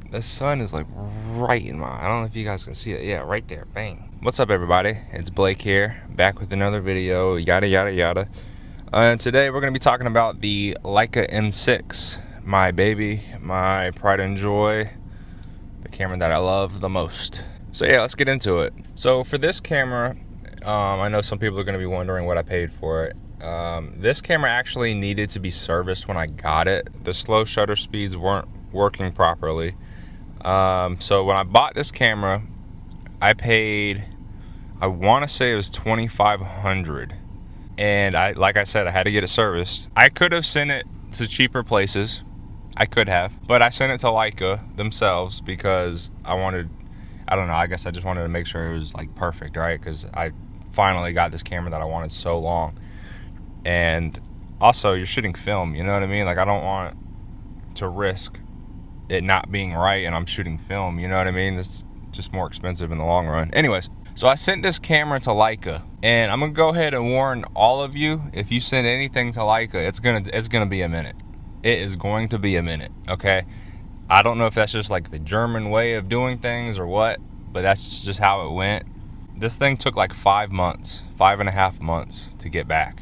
The sun is like right in my, I don't know if you guys can see it. Yeah, right there, bang. What's up everybody? It's Blake here, back with another video, yada yada yada. And today we're going to be talking about the Leica M6, my baby, my pride and joy, the camera that I love the most. So yeah, let's get into it. So for this camera, I know some people are going to be wondering what I paid for it. This camera actually needed to be serviced when I got it. The slow shutter speeds weren't working properly. So when I bought this camera, I paid, I want to say it was $2,500, and like I said, I had to get it serviced. I could have sent it to cheaper places, I could have, but I sent it to Leica themselves because I don't know, I guess I just wanted to make sure it was like perfect, right? Because I finally got this camera that I wanted so long, and also you're shooting film, you know what I mean? Like I don't want to risk it not being right and I'm shooting film, you know what I mean? It's just more expensive in the long run. Anyways, so I sent this camera to Leica, and I'm gonna go ahead and warn all of you, if you send anything to Leica, it's gonna be a minute. It is going to be a minute, okay? I don't know if that's just like the German way of doing things or what, but that's just how it went. This thing took like 5 months, 5.5 months to get back.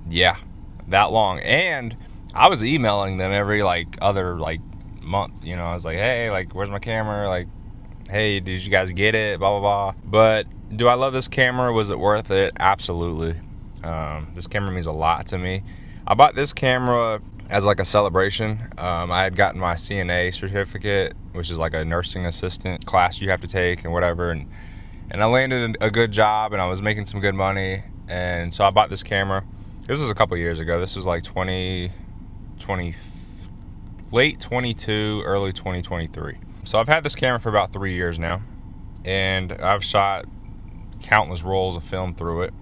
Yeah, that long. And I was emailing them every other month, you know. I was like, hey, like, where's my camera? Like, hey, did you guys get it? Blah blah blah. But do I love this camera? Was it worth it? Absolutely. This camera means a lot to me. I bought this camera as like a celebration. I had gotten my CNA certificate, which is like a nursing assistant class you have to take and whatever, and I landed a good job and I was making some good money, and so I bought this camera. This was a couple years ago. This was like 2020, late 22, early 2023. So I've had this camera for about 3 years now, and I've shot countless rolls of film through it,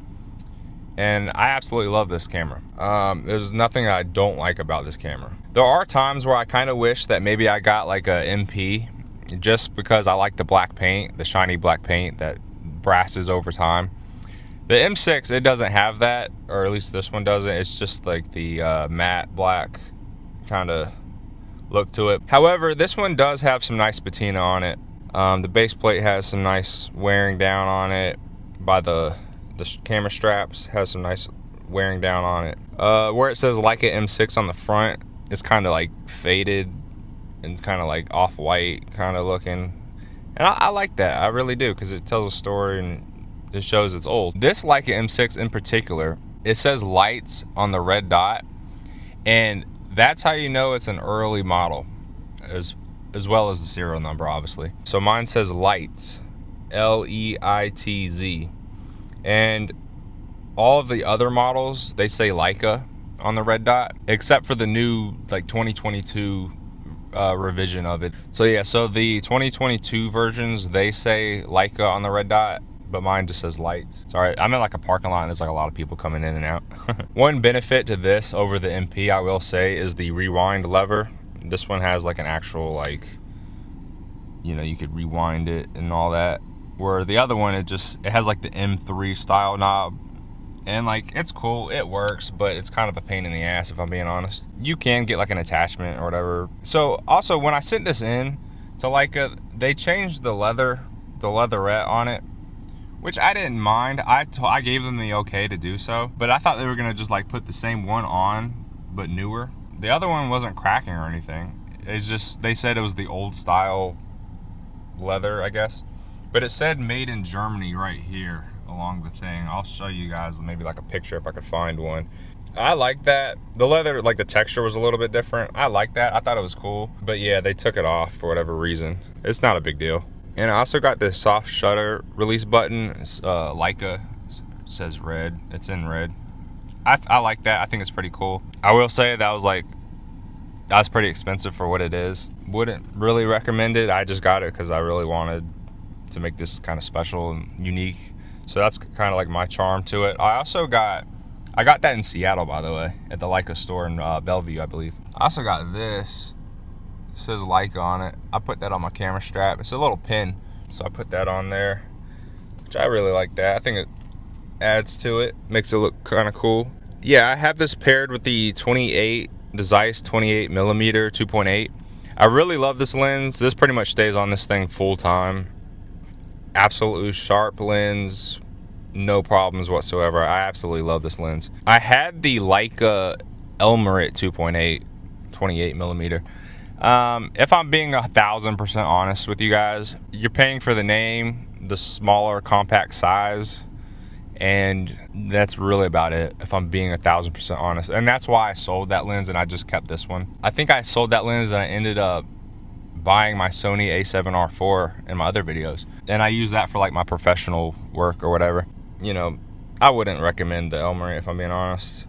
and I absolutely love this camera. There's nothing I don't like about this camera. There are times where I kind of wish that maybe I got like a MP, just because I like the black paint, the shiny black paint that brasses over time. The M6, it doesn't have that, or at least this one doesn't. It's just like the matte black kind of look to it. However, this one does have some nice patina on it. The base plate has some nice wearing down on it. By the camera straps has some nice wearing down on it. Where it says Leica M6 on the front, it's kind of like faded and kind of like off-white kind of looking, and I like that. I really do, because it tells a story and it shows it's old. This Leica M6 in particular, it says lights on the red dot, and that's how you know it's an early model, as well as the serial number, obviously. So mine says Lights, L-E-I-T-Z, and all of the other models, they say Leica on the red dot, except for the new like 2022 revision of it. So yeah, so the 2022 versions, they say Leica on the red dot, but mine just says Lights. Sorry, I'm in like a parking lot and there's like a lot of people coming in and out. One benefit to this over the MP, I will say, is the rewind lever. This one has like an actual, like, you know, you could rewind it and all that, where the other one, it has like the M3 style knob, and like, it's cool, it works, but it's kind of a pain in the ass, if I'm being honest. You can get like an attachment or whatever. So also, when I sent this in to Leica, they changed the leatherette on it, which I didn't mind. I gave them the okay to do so, but I thought they were gonna just like put the same one on, but newer. The other one wasn't cracking or anything. It's just, they said it was the old style leather, I guess. But it said made in Germany right here along the thing. I'll show you guys maybe like a picture if I could find one. I like that. The leather, like the texture was a little bit different. I like that. I thought it was cool. But yeah, they took it off for whatever reason. It's not a big deal. And I also got this soft shutter release button. It's Leica, it says red. It's in red. I like that. I think it's pretty cool. I will say that was pretty expensive for what it is. Wouldn't really recommend it. I just got it because I really wanted to make this kind of special and unique. So that's kind of like my charm to it. I got that in Seattle, by the way, at the Leica store in Bellevue, I believe. I also got this. It says Leica on it. I put that on my camera strap. It's a little pin, so I put that on there, which I really like that. I think it adds to it, makes it look kind of cool. Yeah, I have this paired with the Zeiss 28mm 2.8. I really love this lens. This pretty much stays on this thing full time. Absolutely sharp lens, no problems whatsoever. I absolutely love this lens. I had the Leica M6 2.8 28 millimeter. If I'm being 1000% honest with you guys, you're paying for the name, the smaller compact size, and that's really about it, if I'm being 1000% honest. And that's why I sold that lens and I just kept this one. I think I sold that lens and I ended up buying my Sony A7R4 in my other videos, and I use that for like my professional work or whatever. You know, I wouldn't recommend the M6 if I'm being honest.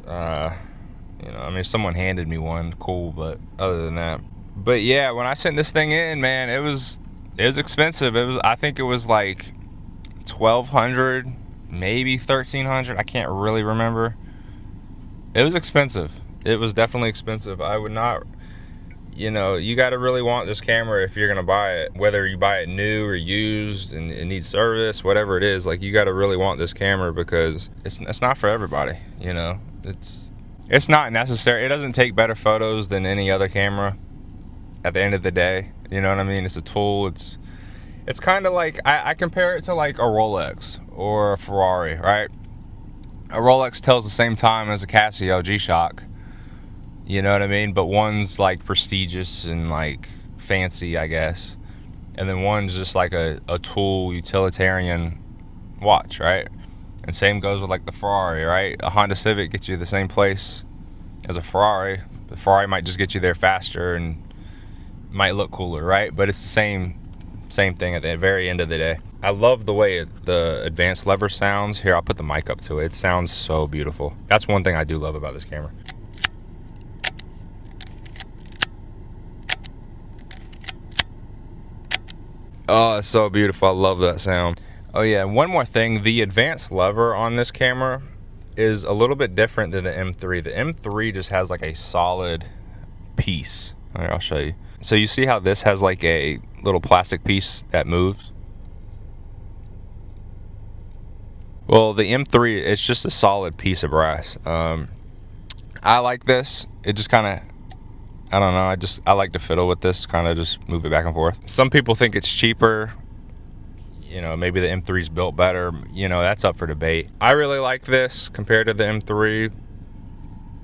You know, I mean, if someone handed me one, cool, but other than that. But yeah, when I sent this thing in, man, it was expensive. I think it was like 1,200, maybe 1,300. I can't really remember. It was expensive. It was definitely expensive. I would not, you know, you got to really want this camera if you're going to buy it, whether you buy it new or used and it needs service, whatever it is. Like, you got to really want this camera because it's not for everybody, you know. It's not necessary. It doesn't take better photos than any other camera at the end of the day. You know what I mean? It's a tool. It's kind of like, I compare it to like a Rolex or a Ferrari, right? A Rolex tells the same time as a Casio G-Shock. You know what I mean? But one's like prestigious and like fancy, I guess. And then one's just like a tool, utilitarian watch, right? And same goes with like the Ferrari, right? A Honda Civic gets you the same place as a Ferrari. The Ferrari might just get you there faster and might look cooler, right? But it's the same thing at the very end of the day. I love the way the advanced lever sounds. Here, I'll put the mic up to it. It sounds so beautiful. That's one thing I do love about this camera. Oh, it's so beautiful. I love that sound. Oh yeah, one more thing. The advanced lever on this camera is a little bit different than the M3. The M3 just has like a solid piece. All right, I'll show you. So you see how this has like a little plastic piece that moves? Well, the M3, it's just a solid piece of brass. I like this. It just kind of, I don't know, I like to fiddle with this, kind of just move it back and forth. Some people think it's cheaper. You know, maybe the M3's built better. You know, that's up for debate. I really like this compared to the M3.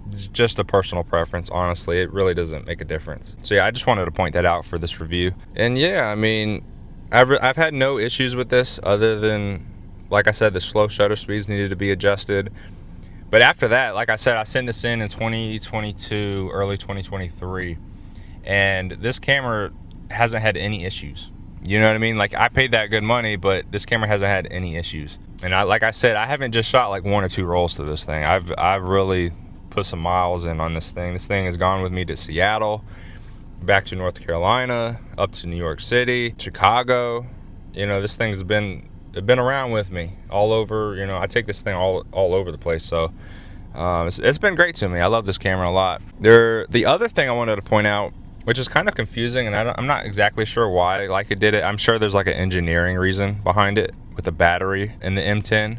It's just a personal preference, honestly. It really doesn't make a difference. So yeah, I just wanted to point that out for this review. And yeah, I mean, I've had no issues with this other than, like I said, the slow shutter speeds needed to be adjusted. But after that, like I said, I sent this in 2022, early 2023. And this camera hasn't had any issues. You know what I mean? Like, I paid that good money, but this camera hasn't had any issues. And like I said, I haven't just shot like 1 or 2 rolls to this thing. I've really put some miles in on this thing. This thing has gone with me to Seattle, back to North Carolina, up to New York City, Chicago. You know, this thing's been around with me all over. You know, I take this thing all over the place. So it's been great to me. I love this camera a lot. The other thing I wanted to point out, which is kind of confusing, and I'm not exactly sure why Leica did it. I'm sure there's like an engineering reason behind it with the battery in the M10.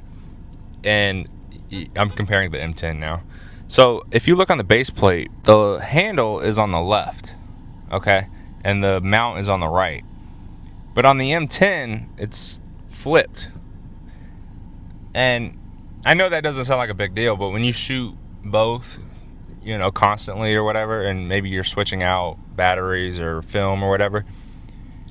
And I'm comparing the M10 now. So if you look on the base plate, the handle is on the left, okay? And the mount is on the right. But on the M10, it's flipped. And I know that doesn't sound like a big deal, but when you shoot both, you know, constantly or whatever, and maybe you're switching out batteries or film or whatever,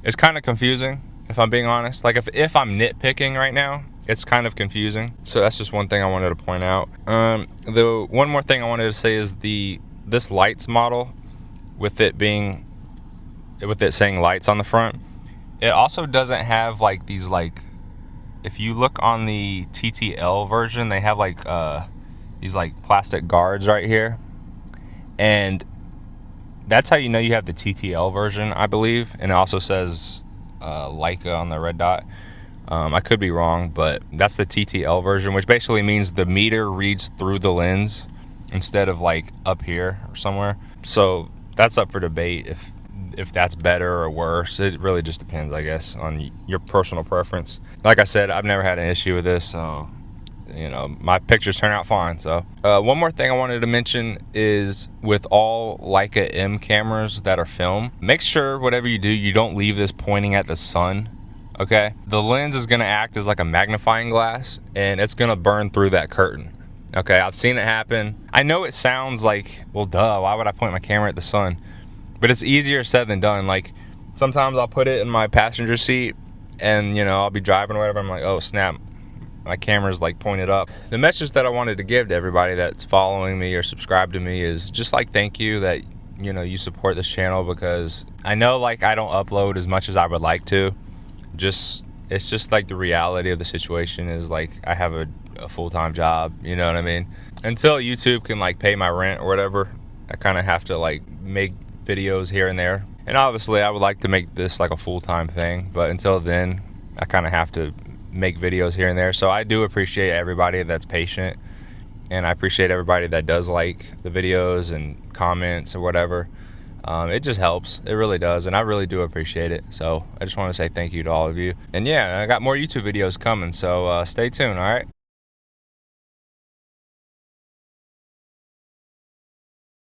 it's kind of confusing, if I'm being honest. Like, if I'm nitpicking right now, it's kind of confusing. So that's just one thing I wanted to point out. The one more thing I wanted to say is this lights model, with it saying lights on the front, it also doesn't have like these, like, if you look on the TTL version, they have like these like plastic guards right here, and that's how you know you have the TTL version, I believe. And it also says Leica on the red dot. I could be wrong, but that's the TTL version, which basically means the meter reads through the lens instead of like up here or somewhere. So that's up for debate if that's better or worse. It really just depends, I guess, on your personal preference. Like I said, I've never had an issue with this, so you know, my pictures turn out fine. So one more thing I wanted to mention is with all Leica M cameras that are film, make sure whatever you do, you don't leave this pointing at the sun. Okay, the lens is going to act as like a magnifying glass, and it's going to burn through that curtain. Okay, I've seen it happen. I know it sounds like, well, duh, why would I point my camera at the sun? But it's easier said than done. Like, sometimes I'll put it in my passenger seat, and, you know, I'll be driving or whatever. I'm like, oh, snap, my camera's like pointed up. The message that I wanted to give to everybody that's following me or subscribed to me is just like, thank you that, you know, you support this channel, because I know, like, I don't upload as much as I would like to. It's just like the reality of the situation is, like, I have a full-time job, you know what I mean? Until YouTube can like pay my rent or whatever, I kind of have to like make videos here and there. And obviously I would like to make this like a full-time thing, but until then I kind of have to make videos here and there. So I do appreciate everybody that's patient, and I appreciate everybody that does like the videos and comments or whatever. It just helps, it really does, and I really do appreciate it. So I just want to say thank you to all of you. And yeah, I got more YouTube videos coming, so stay tuned. All right.